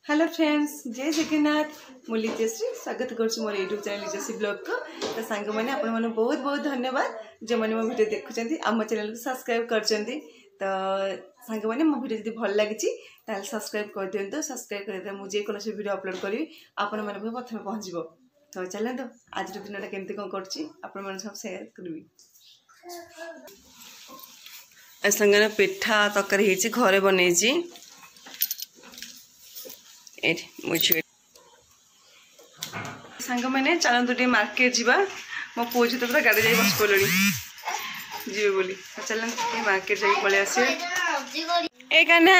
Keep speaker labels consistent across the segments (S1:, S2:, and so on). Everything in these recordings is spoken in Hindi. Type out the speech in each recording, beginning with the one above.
S1: हेलो फ्रेंड्स, जय जगन्नाथ। मु लिचश्री स्वागत करुँ मोर यूट्यूब चैनल लिचश्री ब्लॉग को। तो सांग मैंने आपण मन बहुत बहुत धन्यवाद जो मैंने मो वीडियो देखुं आम चैनल को सब्सक्राइब कर। तो सांग मैंने मो वीडियो जब भल लगी सब्सक्राइब कर दिंतु। सब्सक्राइब कर मुझे जेकोसी वीडियो अपलोड करी आपण मन प्रथम पहुँचो। तो चलते आज दिन केमती कौन कर सब सेयार करी। संगे पिठा तरकारी घरे बन सांग मैंने चलतु टे मार्केट जावा। मो पुओ झी तो पूरा गाड़ी जाई बस पड़े जी बोली। चलते मार्केट जाके पलि आस। ए कान्हा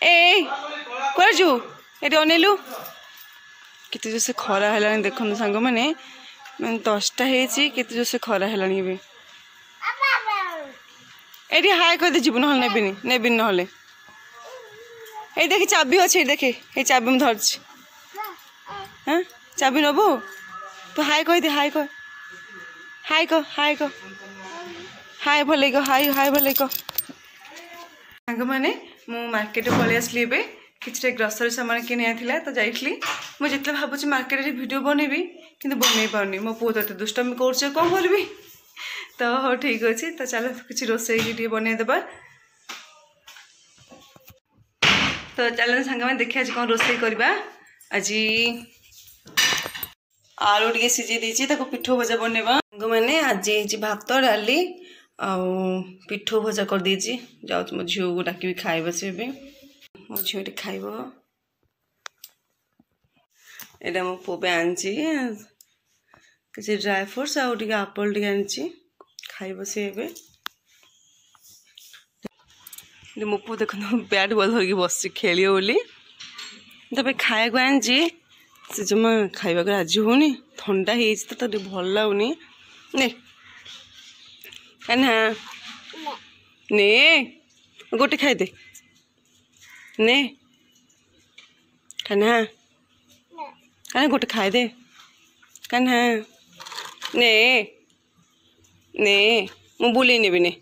S1: ए कु ये अनेलु केते जो से खरा है देखो सांग मैंने 10टा केते जो से खरा है ये हाय कहते जीव ना नेबिनी नेबिन ना ये देखी चाबी अच्छे देखे ये चाबी मुझे धरची। हाँ चाबी नबू तो हाय कह दे हाय कह हाय कह हाय कह हाय भले कह हाय हाय भले कह। सांग मैंने मु मार्केट पलि आसली कि ग्रोसरी सामान किना तो जाइली मुझे भावुँ मार्केट वीडियो बनैबी कि बन पार्नी। मो पुओ तो दुष्टमी कर कौन करी। तो हाँ ठीक अच्छे। तो चलो किसी रोसे बनईदेबा। तो चलो सांग मैंने देखिए आज कौन रोसे करवा। आज आलू टे सीझे देती पिठो भजा बनवा। सांग मैंने आज भात डाली पिठो भजा कर देची। जाऊँ मो झील को डाक खाइबा से मो झील खाइब। यहाँ मो पुओ आनी किसी ड्राई फ्रुट्स आउट आप्पल टे आनी खाइब सी। मो पुओ देख बैट बॉल धरिकी बस खेल बोली तब खाया आनी से जमा खाइबा राजी होनी। ठंडा हो तो भल लगुनि ने कान्हा ने गोटे खाइदे ने कान्हा कान्हा गोटे खाइदे कान्हा ने ने मु बुले नेबी ने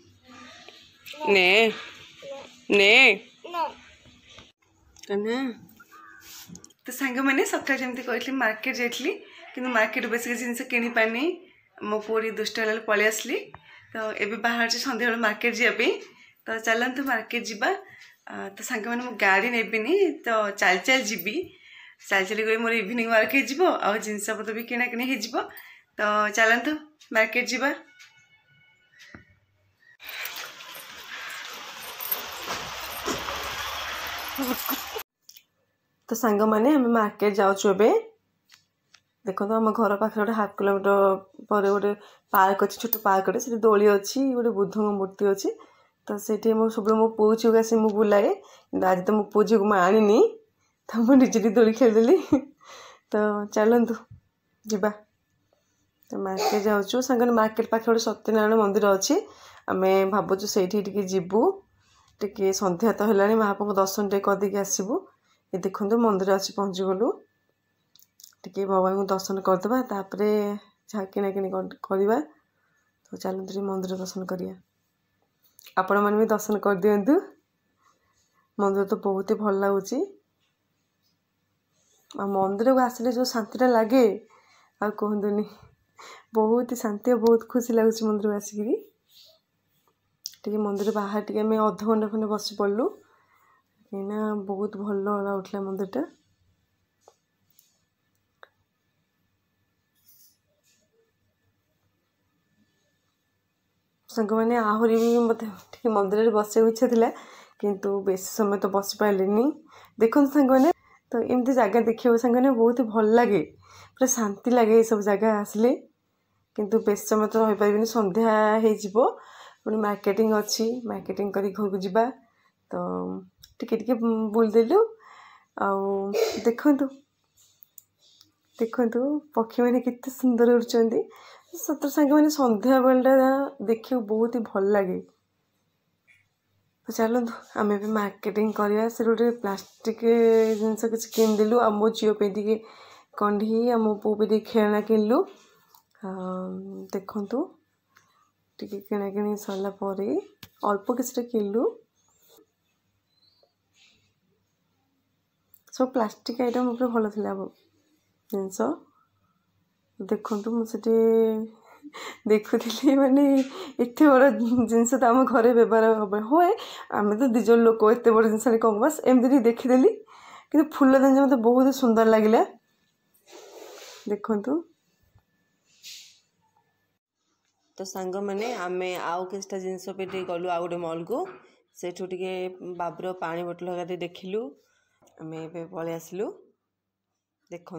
S1: ने ने कान्हा। तो सांग मैंने सकाल जमी कहली मार्केट जाइली कि मार्केट बेस जिन कि पानी मो पुरी दुष्ट है पलि आसली। तो ये बाहर सन्ध्या मार्केट जावाई। तो चलतु मार्केट जावा। तो सांग मैंने मो गाड़ी नेबिनी तो चल चल जी चल चल गई मोर इवनिंग वार्क हो जिनस पत्र भी किना किणी हो। तो चलतु मार्केट जावा। तो सांग मैंने आम मार्केट जाऊँ। देखो तो आम घर पाखे गोटे 1/2 किलोमीटर पर गोटे पार्क अच्छी छोट पार्क से दोली अच्छी गोटे बुद्ध मूर्ति अच्छी। तो से सब मो पुओ झील आस बुलाए कि आज तो मो पुओ झील को मुझे आनी तो मुझे निजे दोली खेलदेली। तो चलतु जा। तो मार्केट जाऊँ सांग मार्केट पाखे गोटे सत्यनारायण मंदिर अच्छी आम भावुँ से जीवु टे सन्ध्या तो है महाप्रभु दर्शन टे करदेकी आसबू। ये देखो मंदिर अच्छी पहुँची गलु टे भगवान को दर्शन करदे तापर जहाँ किना कि करवा। तो चलते मंदिर दर्शन करिया। आपण मैंने भी दर्शन कर दिंतु। मंदिर तो बहुत ही भल लगुच। मंदिर को आसिले जो शांतिटा लगे आ कहतुनि बहुत ही शांति बहुत खुशी लगुच मंदिर को आसिकी। टे मंदिर बाहर टे अध घंटा खंडे बस पड़लु कहीं बहुत भल लगुला मंदिरटा। सांग मैंने आहरी भी मत मंदिर में बस इच्छा था किंतु बेस समय तो बस पारे। देखो सांग मैंने तो एमती जगह देखिए सांग मैंने बहुत ही भल लगे पूरा शांति लगे ये सब जगह आसले। किंतु बेस समय तो रही पारे सन्ध्या हो पुणी मार्केटिंग अच्छी मार्केटिंग कर घर को जावा। तो टिके बुलदेलु देखु देखु पक्षी मैंने कितने सुंदर उड़ुंट। सतर सांग मैंने सन्ध्या बेलटा देखिए बहुत ही भल लगे। तो चलतु आम भी मार्केटिंग करवा। से गोटे प्लास्टिक जिनस किसी किनदेलु आ मो झील पे कंढी आ मो पु पे खेलना किनलु। देखु टे किणाकिणी सरलापर अल्प किसी किनलु। सब प्लास्टिक आइटम उपरे भल थिला जिनस देखु मुझे देखुली माने एत बड़ जिनस तो आम घर व्यवहार हम हुए आम तो दिज लोक एत बड़ जिनस कम बस एमती देखीदेली कि फूल दानी मत बहुत सुंदर लगे देखु तो सांग मैंने आम आउ किसी जिनस पे गलु आउ गोटे मॉल को सेठू टे बाबूर पानी बोतल हरिका देखिलु आम ए पलि आसलु देखु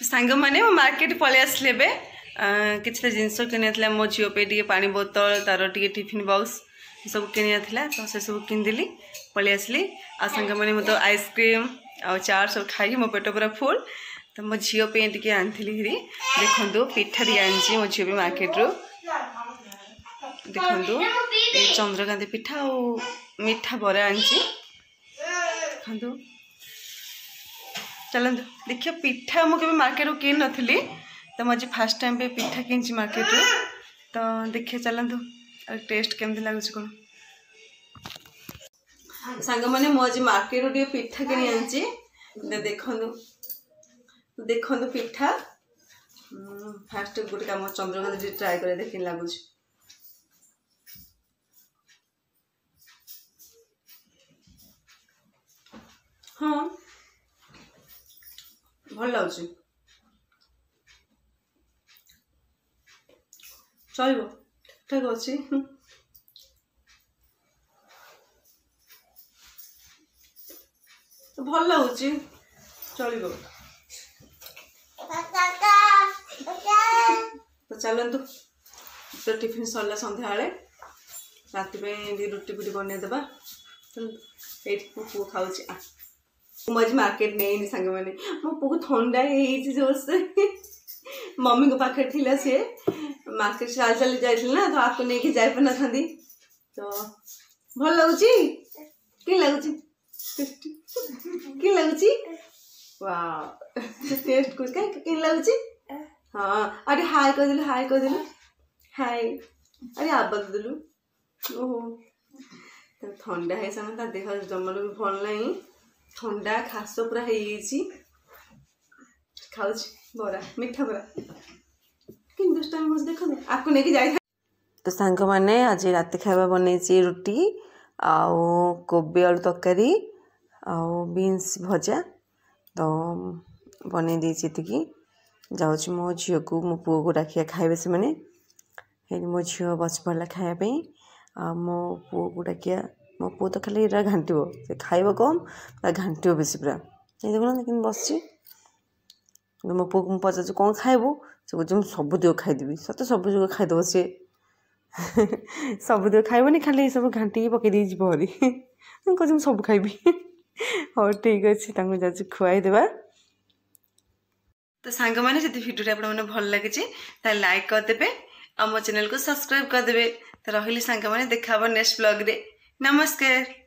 S1: सांग मैंने मार्केट पलि आसले कि जिनस कि मो झील पे टे पानी बोतल तार टे टिफिन बॉक्स सब किनिया तो से सब किनदेली पलि आसली आ सांग मैंने मतलब आइसक्रीम आ चाट सब खाई मो पेट पूरा फुल तो मो झील पे टे आनी देखु पिठा टे आनी मो झील मार्केट रू देखु चंद्रकांति पिठा और मीठा बरा आनी देखु चलते देखिए पिठा मुझे मार्केट रू किन नी तो मुझे फास्ट टाइम पे पिठा किनी मार्केट रू तो देखिए चलतु टेस्ट केमती लगुच कौन सांग मैंने मुझे मार्केट रू पिठा किनी आनी देखु पिठा फास्ट गोटे कम चंद्रकांति ट्राए कर देख लगुच हाँ भल लगे चल ठीक अच्छे तो भल लगुच चल तो चलतु तो टिफिन सरला संध्या राति रुटी फुटी बनईदेवा ये पु खाऊ मुझे मार्केट नहीं सांग मैंने मो पु थंडा जोर से मम्मी को पाखे थी सी मार्केट चल चली जाइल ना तो आपको नहीं जाई पार ना तो भल लगुच कि लगुच कि लगुच वाह टेस्ट कुछ कि लगुच हाँ अरे हाय करदेलु हाय करदेलु हाय अरे आवाज देलु ओहो ठंडा है सामने देह जमल भी भल नहीं ठंडा खास पूरा खाऊ बरा मीठा बरा कि दुष्टामी देख आपको लेके जाए तो सांग मैंने आज रात खाଇବା बनई रुटी आउ कोबी आलू तरकारी आउ बीन्स भजा तो बनई देती जाऊँ मो झील को मो पुओ को डाकिया खाइबे से मैंने मो झील बस पड़ा खायापी आ मो पुओ को डाकिया मो पु तो खाली घांटो से खाइब कम घांटो बेसी पूरा देखना लेकिन बस मो पु को पचार कौन खाइबू से कहे सबुतिक खाईदेवी सत सबुतिक खाईदेव सी सबुतिक खाइबनी खाली सब घांटी पकई हरी कहे सब खाइबी हाँ ठीक अच्छे जा खुआईदेवा तो सांग मैंने से भिडियो आपने भल लगे लाइक करदे और मो चैनल को सब्सक्राइब करदे तो रही सांग मैंने देखा नेक्स्ट ब्लॉग रे नमस्कार।